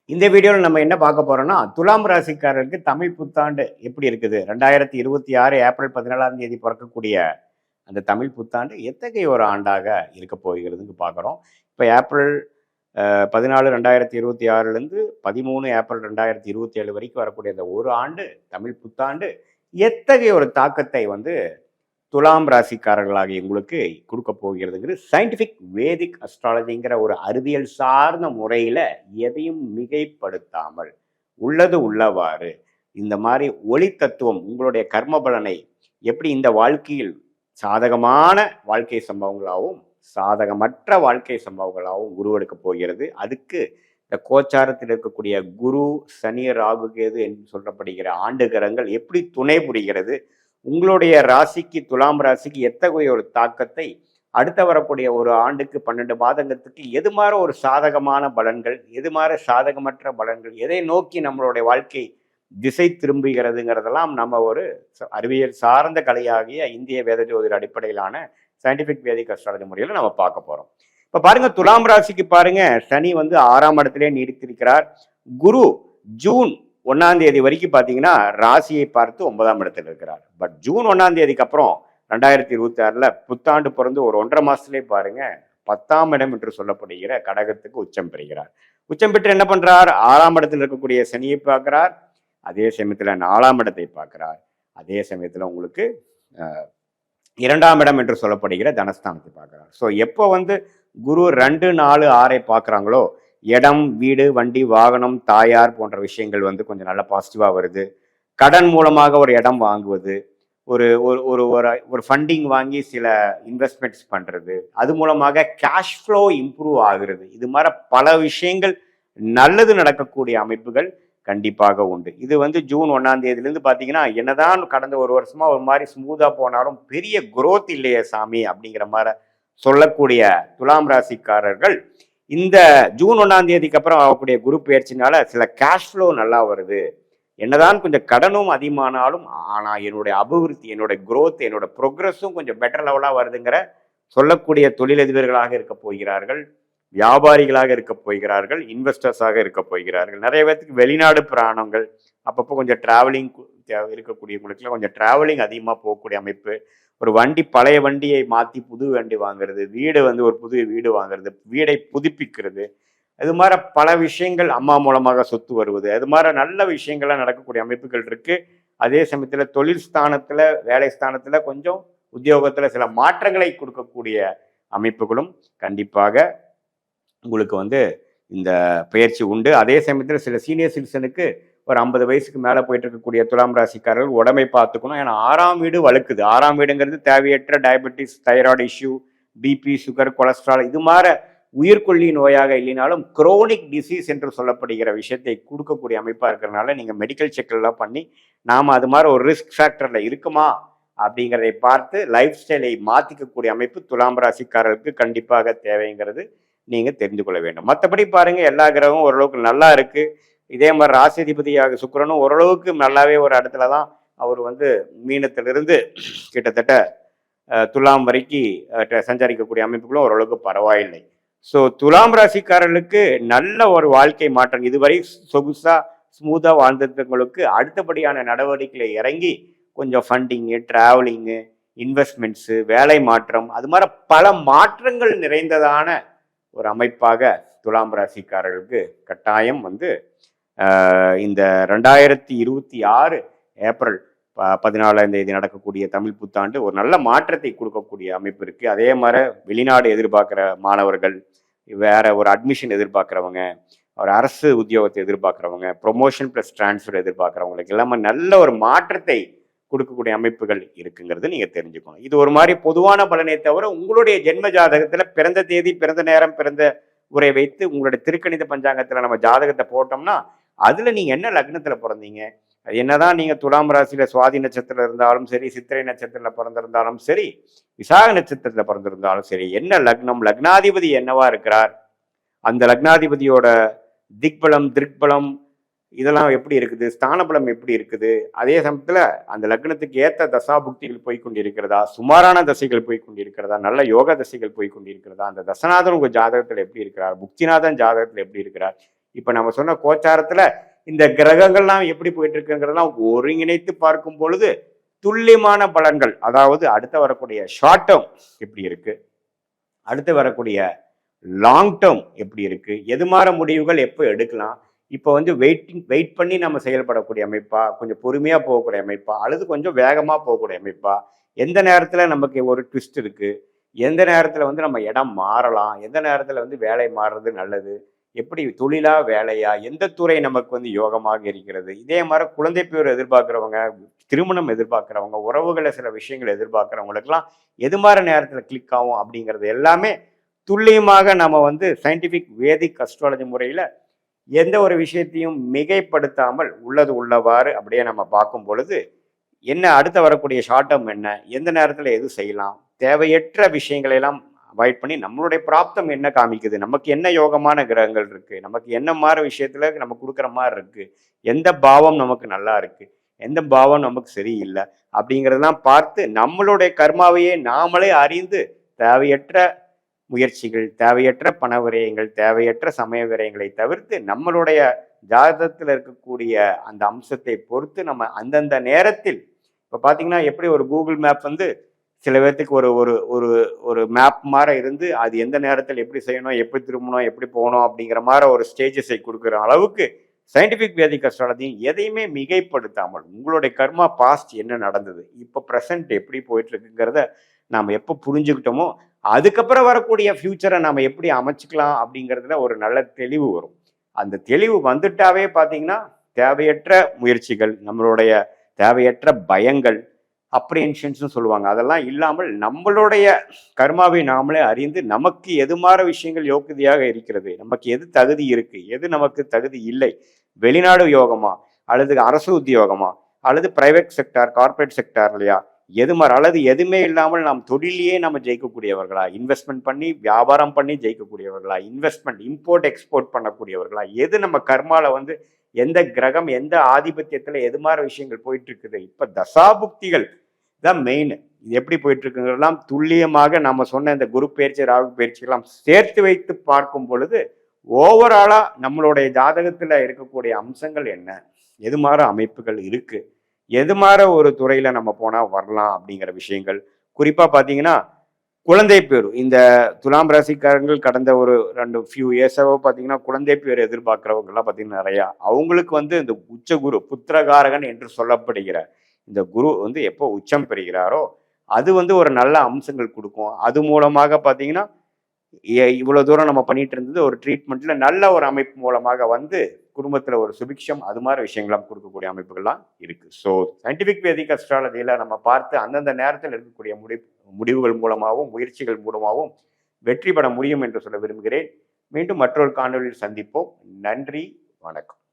இந்த வீடியோவில் நம்ம என்ன பார்க்க போறோம்னா துலாம் ராசிக்காரருக்கு தமிழ் புத்தாண்டு எப்படி இருக்குது 2026 ஏப்ரல் 17ஆம் தேதி பிறக்கக்கூடிய அந்த தமிழ் புத்தாண்டு எத்தகைய ஒரு ஆண்டாக இருக்க போகிறதுன்னு பார்க்குறோம். இப்போ ஏப்ரல் 14 2026லேருந்து 13 ஏப்ரல் 2027 வரைக்கும் வரக்கூடிய அந்த ஒரு ஆண்டு தமிழ் புத்தாண்டு எத்தகைய ஒரு தாக்கத்தை துலாம் ராசிக்காரர்களாகிய உங்களுக்கு கொடுக்க போகிறதுங்கிறது சயின்டிஃபிக் வேதிக் அஸ்ட்ராலஜிங்கிற ஒரு அறிவியல் சார்ந்த முறையில் எதையும் மிகைப்படுத்தாமல் உள்ளது உள்ளவாறு இந்த மாதிரி ஒளி தத்துவம் உங்களுடைய கர்ம பலனை எப்படி இந்த வாழ்க்கையில் சாதகமான வாழ்க்கை சம்பவங்களாகவும் சாதகமற்ற வாழ்க்கை சம்பவங்களாகவும் உருவெடுக்க போகிறது. அதுக்கு இந்த கோச்சாரத்தில் இருக்கக்கூடிய குரு சனி ராகு கேது என்று சொல்லப்படுகிற ஆண்டு கிரகங்கள் எப்படி துணை புரிகிறது, உங்களுடைய ராசிக்கு துலாம் ராசிக்கு எத்தகைய ஒரு தாக்கத்தை அடுத்த வரக்கூடிய ஒரு ஆண்டுக்கு 12 மாதங்களுக்கு எது மாதிரி ஒரு சாதகமான பலன்கள், எது மாதிரி சாதகமற்ற பலன்கள், எதை நோக்கி நம்மளுடைய வாழ்க்கை திசை திரும்புகிறதுங்கிறதெல்லாம் நம்ம ஒரு அறிவியல் சார்ந்த கலையாகிய இந்திய வேத ஜோதிட அடிப்படையிலான சயின்டிபிக் வேதிக் அஸ்ட்ராலஜி முறையில் நம்ம பார்க்க போறோம். இப்ப பாருங்க, துலாம் ராசிக்கு பாருங்க, சனி 6ஆம் இடத்திலே நீடித்திருக்கிறார். குரு ஜூன் 1ஆம் தேதி வரைக்கும் பார்த்தீங்கன்னா ராசியை பார்த்து 9ஆம் இடத்தில் இருக்கிறார். பட் ஜூன் 1ஆம் தேதிக்கு அப்புறம் 2026ல் புத்தாண்டு பிறந்து ஒரு 1.5 மாசத்துலேயே பாருங்க 10ஆம் இடம் என்று சொல்லப்படுகிற கடகத்துக்கு உச்சம் பெறுகிறார். உச்சம் பெற்று என்ன பண்றார்? 6ஆம் இடத்தில் இருக்கக்கூடிய சனியை பார்க்கிறார், அதே சமயத்தில் 4ஆம் இடத்தை பார்க்கிறார், அதே சமயத்தில் உங்களுக்கு 2ஆம் இடம் என்று சொல்லப்படுகிற தனஸ்தானத்தை பார்க்கிறார். ஸோ எப்போ குரு 2, 4, 6 பார்க்குறாங்களோ இடம், வீடு, வண்டி, வாகனம், தாயார் போன்ற விஷயங்கள் கொஞ்சம் நல்ல பாசிட்டிவாக வருது. கடன் மூலமாக ஒரு இடம் வாங்குவது, ஒரு ஒரு ஒரு ஃபண்டிங் வாங்கி சில இன்வெஸ்ட்மெண்ட்ஸ் பண்ணுறது, அது மூலமாக கேஷ் ஃப்ளோ இம்ப்ரூவ் ஆகுறது, இது மாதிரி பல விஷயங்கள் நல்லது நடக்கக்கூடிய அமைப்புகள் கண்டிப்பாக உண்டு. இது ஜூன் 1ஆம் தேதியிலேருந்து பார்த்தீங்கன்னா என்னதான் கடந்த ஒரு வருஷமா ஒரு மாதிரி ஸ்மூத்தாக போனாலும் பெரிய குரோத் இல்லையே சாமி அப்படிங்கிற மாதிரி சொல்லக்கூடிய துலாம் ராசிக்காரர்கள் இந்த ஜூன் 1ஆம் தேதிக்கு அப்புறம் ஆகக்கூடிய குரு பயிற்சினால சில கேஷ் ஃப்ளோ நல்லா வருது. என்னதான் கொஞ்சம் கடனும் அதிகமானாலும் ஆனால் என்னுடைய அபிவிருத்தி, என்னோட குரோத், என்னோட ப்ரோக்ரஸும் கொஞ்சம் பெட்டர் லெவலாக வருதுங்கிற சொல்லக்கூடிய தொழிலதிபர்களாக இருக்க போகிறார்கள், வியாபாரிகளாக இருக்க போகிறார்கள், இன்வெஸ்டர்ஸாக இருக்க போகிறார்கள். நிறைய பேருக்கு வெளிநாடு பிராணங்கள், அப்பப்போ கொஞ்சம் டிராவலிங் இருக்கக்கூடியவங்களுக்குலாம் கொஞ்சம் டிராவலிங் அதிகமாக போகக்கூடிய அமைப்பு, ஒரு வண்டி பழைய வண்டியை மாற்றி புது வண்டி வாங்குறது, வீடு ஒரு புது வீடு வாங்குறது, வீடை புதுப்பிக்கிறது, இது மாதிரி பல விஷயங்கள், அம்மா மூலமாக சொத்து வருவது, அது மாதிரி நல்ல விஷயங்கள்லாம் நடக்கக்கூடிய அமைப்புகள் இருக்கு. அதே சமயத்தில் தொழில் ஸ்தானத்தில், வேலை ஸ்தானத்தில், கொஞ்சம் உத்தியோகத்தில் சில மாற்றங்களை கொடுக்கக்கூடிய அமைப்புகளும் கண்டிப்பாக உங்களுக்கு இந்த பயிற்சி உண்டு. அதே சமயத்தில் சில சீனியர் சிட்டிசனுக்கு ஒரு 50 வயசுக்கு மேலே போயிட்டு இருக்கக்கூடிய துலாம் ராசிக்காரர்கள் உடம்பை பார்த்துக்கணும். ஏன்னா 6ஆம் வீடு வலுக்குது. 6ஆம் வீடுங்கிறது தேவையற்ற diabetes, thyroid issue, BP, sugar, cholesterol, இது மாதிரி உயிர்கொல்லி நோயாக இல்லைனாலும் குரோனிக் டிசீஸ் என்று சொல்லப்படுகிற விஷயத்தை கொடுக்கக்கூடிய அமைப்பாக இருக்கிறதுனால நீங்கள் மெடிக்கல் செக்கெல்லாம் பண்ணி நாம் அது மாதிரி ஒரு ரிஸ்க் ஃபேக்டரில் இருக்குமா அப்படிங்கிறதை பார்த்து லைஃப் ஸ்டைலை மாற்றிக்கக்கூடிய அமைப்பு துலாம் ராசிக்காரர்களுக்கு கண்டிப்பாக தேவைங்கிறது நீங்கள் தெரிந்து கொள்ள வேண்டும். மற்றபடி பாருங்கள், எல்லா கிரகமும் ஓரளவுக்கு நல்லா இருக்குது. இதே மாதிரி ராசிதிபதியாக சுக்கிரனும் ஓரளவுக்கு நல்லாவே ஒரு இடத்துல தான் அவர் மீனத்திலிருந்து கிட்டத்தட்ட துலாம் வரைக்கும் சஞ்சரிக்கக்கூடிய அமைப்புகளும் ஓரளவுக்கு பரவாயில்லை. ஸோ துலாம் ராசிக்காரர்களுக்கு நல்ல ஒரு வாழ்க்கை மாற்றம், இதுவரை சொகுசா ஸ்மூத்தாக வாழ்ந்தவங்களுக்கு அடுத்தபடியான நடவடிக்கைகளை இறங்கி கொஞ்சம் ஃபண்டிங்கு, டிராவலிங்கு, இன்வெஸ்ட்மெண்ட்ஸு, வேலை மாற்றம், அது மாதிரி பல மாற்றங்கள் நிறைந்ததான ஒரு அமைப்பாக துலாம் ராசிக்காரர்களுக்கு கட்டாயம் இந்த 2026 ஏப்ரல் 14ஆம் தேதி நடக்கக்கூடிய தமிழ் புத்தாண்டு ஒரு நல்ல மாற்றத்தை கொடுக்கக்கூடிய அமைப்பு இருக்கு. அதே மாதிரி வெளிநாடு எதிர்பார்க்குற மாணவர்கள், வேற ஒரு அட்மிஷன் எதிர்பார்க்குறவங்க, ஒரு அரசு உத்தியோகத்தை எதிர்பார்க்குறவங்க, ப்ரொமோஷன் ப்ளஸ் டிரான்ஸ்ஃபர் எதிர்பார்க்குறவங்களுக்கு எல்லாமே நல்ல ஒரு மாற்றத்தை கொடுக்கக்கூடிய அமைப்புகள் இருக்குங்கிறது நீங்க தெரிஞ்சுக்கணும். இது ஒரு மாதிரி பொதுவான பலனை தவிர உங்களுடைய ஜென்ம ஜாதகத்துல பிறந்த தேதி, பிறந்த நேரம், பிறந்த உரை வைத்து உங்களுடைய திருக்கணித பஞ்சாங்கத்துல நம்ம ஜாதகத்தை போட்டோம்னா அதுல நீங்க என்ன லக்னத்துல பிறந்தீங்க, என்னதான் நீங்க துலாம் ராசியில சுவாதி நட்சத்திரம் இருந்தாலும் சரி, சித்திரை நட்சத்திரத்துல பிறந்திருந்தாலும் சரி, விசாக நட்சத்திரத்துல பிறந்திருந்தாலும் சரி, என்ன லக்னம், லக்னாதிபதி என்னவா இருக்கிறார், அந்த லக்னாதிபதியோட திக்பலம், திருக்பலம் இதெல்லாம் எப்படி இருக்குது, ஸ்தானபலம் எப்படி இருக்குது, அதே சமயத்தில் அந்த லக்னத்துக்கு ஏற்ற தசாபுக்திகள் போய்கொண்டிருக்கிறதா, சுமாரான தசைகள் போய்கொண்டிருக்கிறதா, நல்ல யோக தசைகள் போய்கொண்டிருக்கிறதா, அந்த தசநாதன் உங்கள் ஜாதகத்தில் எப்படி இருக்கிறார், புக்திநாதன் ஜாதகத்தில் எப்படி இருக்கிறார், இப்ப நம்ம சொன்ன கோச்சாரத்துல இந்த கிரகங்கள்லாம் எப்படி போயிட்டு இருக்குங்கிறதெல்லாம் ஒருங்கிணைத்து பார்க்கும் பொழுது துல்லியமான பலன்கள், அதாவது அடுத்து வரக்கூடிய ஷார்ட் டேர்ம் எப்படி இருக்கு, அடுத்து வரக்கூடிய லாங் டேர்ம் எப்படி இருக்கு, எது மாற முடிவுகள் எப்போ எடுக்கலாம், இப்போ வந்து வெயிட் பண்ணி நம்ம செயல்படக்கூடிய அமைப்பா, கொஞ்சம் பொறுமையா போகக்கூடிய அமைப்பா, அல்லது கொஞ்சம் வேகமா போகக்கூடிய அமைப்பா, எந்த நேரத்துல நமக்கு ஒரு ட்விஸ்ட் இருக்கு, எந்த நேரத்துல வந்து நம்ம இடம் மாறலாம், எந்த நேரத்துல வந்து வேலை மாறுறது நல்லது, எப்படி தொழிலா வேலையா, எந்த துறை நமக்கு வந்து யோகமாக இருக்கிறது, இதே மாதிரி குழந்தை பேர் எதிர்பார்க்கிறவங்க, திருமணம் எதிர்பார்க்கிறவங்க, உறவுகளை சில விஷயங்கள் எதிர்பார்க்கிறவங்களுக்கெல்லாம் எது மாதிரி நேரத்துல கிளிக் ஆகும் அப்படிங்கிறது எல்லாமே துல்லியமாக நம்ம வந்து சயின்டிபிக் வேதிக் அஸ்ட்ராலஜி முறையில எந்த ஒரு விஷயத்தையும் மிகைப்படுத்தாமல் உள்ளது உள்ளவாறு அப்படியே நம்ம பார்க்கும் பொழுது என்ன அடுத்த வரக்கூடிய ஷார்ட் டேர்ம் என்ன, எந்த நேரத்தில் எது செய்யலாம், தேவையற்ற விஷயங்களை எல்லாம் அவாய்ட் பண்ணி நம்மளுடைய பிராப்தம் என்ன காமிக்குது, நமக்கு என்ன யோகமான கிரகங்கள் இருக்கு, நமக்கு என்ன மாதிரி விஷயத்துல நம்ம கொடுக்குற மாதிரி இருக்கு, எந்த பாவம் நமக்கு நல்லா இருக்கு, எந்த பாவம் நமக்கு சரியில்லை அப்படிங்கிறதெல்லாம் பார்த்து நம்மளுடைய கர்மாவையே நாமளே அறிந்து தேவையற்ற முயற்சிகள், தேவையற்ற பண விரயங்கள், தேவையற்ற சமய விரயங்களை தவிர்த்து நம்மளுடைய ஜாதகத்தில் இருக்கக்கூடிய அந்த அம்சத்தை பொறுத்து நம்ம அந்தந்த நேரத்தில் இப்போ பார்த்தீங்கன்னா எப்படி ஒரு கூகுள் மேப் வந்து சில பேர்த்துக்கு ஒரு ஒரு ஒரு ஒரு மேப் மாதிரி இருந்து அது எந்த நேரத்தில் எப்படி செய்யணும், எப்படி திரும்பணும், எப்படி போகணும் அப்படிங்கிற மாதிரி ஒரு ஸ்டேஜஸை கொடுக்குற அளவுக்கு சயின்டிஃபிக் வேதிக் அஸ்ட்ராலஜி எதையுமே மிகைப்படுத்தாமல் உங்களுடைய கர்மா பாஸ்ட் என்ன நடந்தது, இப்போ ப்ரெசன்ட் எப்படி போயிட்டு இருக்குங்கிறத நாம் எப்போ புரிஞ்சுக்கிட்டோமோ அதுக்கப்புறம் வரக்கூடிய ஃபியூச்சரை நம்ம எப்படி அமைச்சுக்கலாம் அப்படிங்கிறதுல ஒரு நல்ல தெளிவு வரும். அந்த தெளிவு வந்துட்டாவே பார்த்தீங்கன்னா தேவையற்ற முயற்சிகள், நம்மளுடைய தேவையற்ற பயங்கள், அப்ரிஹென்ஷன்ஸ்னு சொல்லுவாங்க, அதெல்லாம் இல்லாமல் நம்மளுடைய கர்மாவை நாமளே அறிந்து நமக்கு எது மாற விஷயங்கள் யோக்கியதையாக இருக்கிறது, நமக்கு எது தகுதி இருக்கு, எது நமக்கு தகுதி இல்லை, வெளிநாடு யோகமா அல்லது அரசு உத்தியோகமா அல்லது பிரைவேட் செக்டார் கார்பரேட் செக்டார் இல்லையா, எது மாதிரி அல்லது எதுவுமே இல்லாமல் நாம் தொழிலையே நம்ம ஜெயிக்கக்கூடியவர்களா, இன்வெஸ்ட்மெண்ட் பண்ணி வியாபாரம் பண்ணி ஜெயிக்கக்கூடியவர்களா, இன்வெஸ்ட்மெண்ட் இம்போர்ட் எக்ஸ்போர்ட் பண்ணக்கூடியவர்களா, எது நம்ம கர்மால வந்து எந்த கிரகம் எந்த ஆதிபத்தியத்துல எது மாதிரி விஷயங்கள் போயிட்டு இருக்குது, இப்ப தசாபுக்திகள் தான் மெயின். இது எப்படி போயிட்டு இருக்குங்கிறதெல்லாம் துல்லியமாக நம்ம சொன்ன இந்த குரு பயிற்சி ராகு பயிற்சிகள்லாம் சேர்த்து வைத்து பார்க்கும் பொழுது ஓவராலா நம்மளுடைய ஜாதகத்துல இருக்கக்கூடிய அம்சங்கள் என்ன, எது மாதிரி அமைப்புகள் இருக்கு, எது மாதிரி ஒரு துறையில நம்ம போனா வரலாம் அப்படிங்கிற விஷயங்கள். குறிப்பா பாத்தீங்கன்னா குழந்தை பேர், இந்த துலாம் ராசிக்காரங்கள் கடந்த ஒரு ஃபியூ இயர்ஸாவோ பார்த்தீங்கன்னா குழந்தை பேர் எதிர்பார்க்குறவங்க எல்லாம் பார்த்தீங்கன்னா நிறையா, அவங்களுக்கு வந்து இந்த உச்ச குரு புத்திரகாரகன் என்று சொல்லப்படுகிற இந்த குரு வந்து எப்போ உச்சம் பெறுகிறாரோ அது வந்து ஒரு நல்ல அம்சங்கள் கொடுக்கும். அது மூலமாக பார்த்தீங்கன்னா இவ்வளவு தூரம் நம்ம பண்ணிட்டு இருந்தது ஒரு ட்ரீட்மெண்ட்ல நல்ல ஒரு அமைப்பு மூலமாக வந்து குடும்பத்துல ஒரு சுபிக்ஷம் அது மாதிரி விஷயங்கள்லாம் கொடுக்கக்கூடிய அமைப்புகள்லாம் இருக்கு. ஸோ சயின்டிபிக் வேதிக் அஸ்ட்ராலஜியில நம்ம பார்த்து அந்தந்த நேரத்தில் இருக்கக்கூடிய முடிவுகள் மூலமாகவும் முயற்சிகள் மூலமாகவும் வெற்றி பெற முடியும் என்று சொல்ல விரும்புகிறேன். மீண்டும் மற்றொரு காணொலியில் சந்திப்போம். நன்றி, வணக்கம்.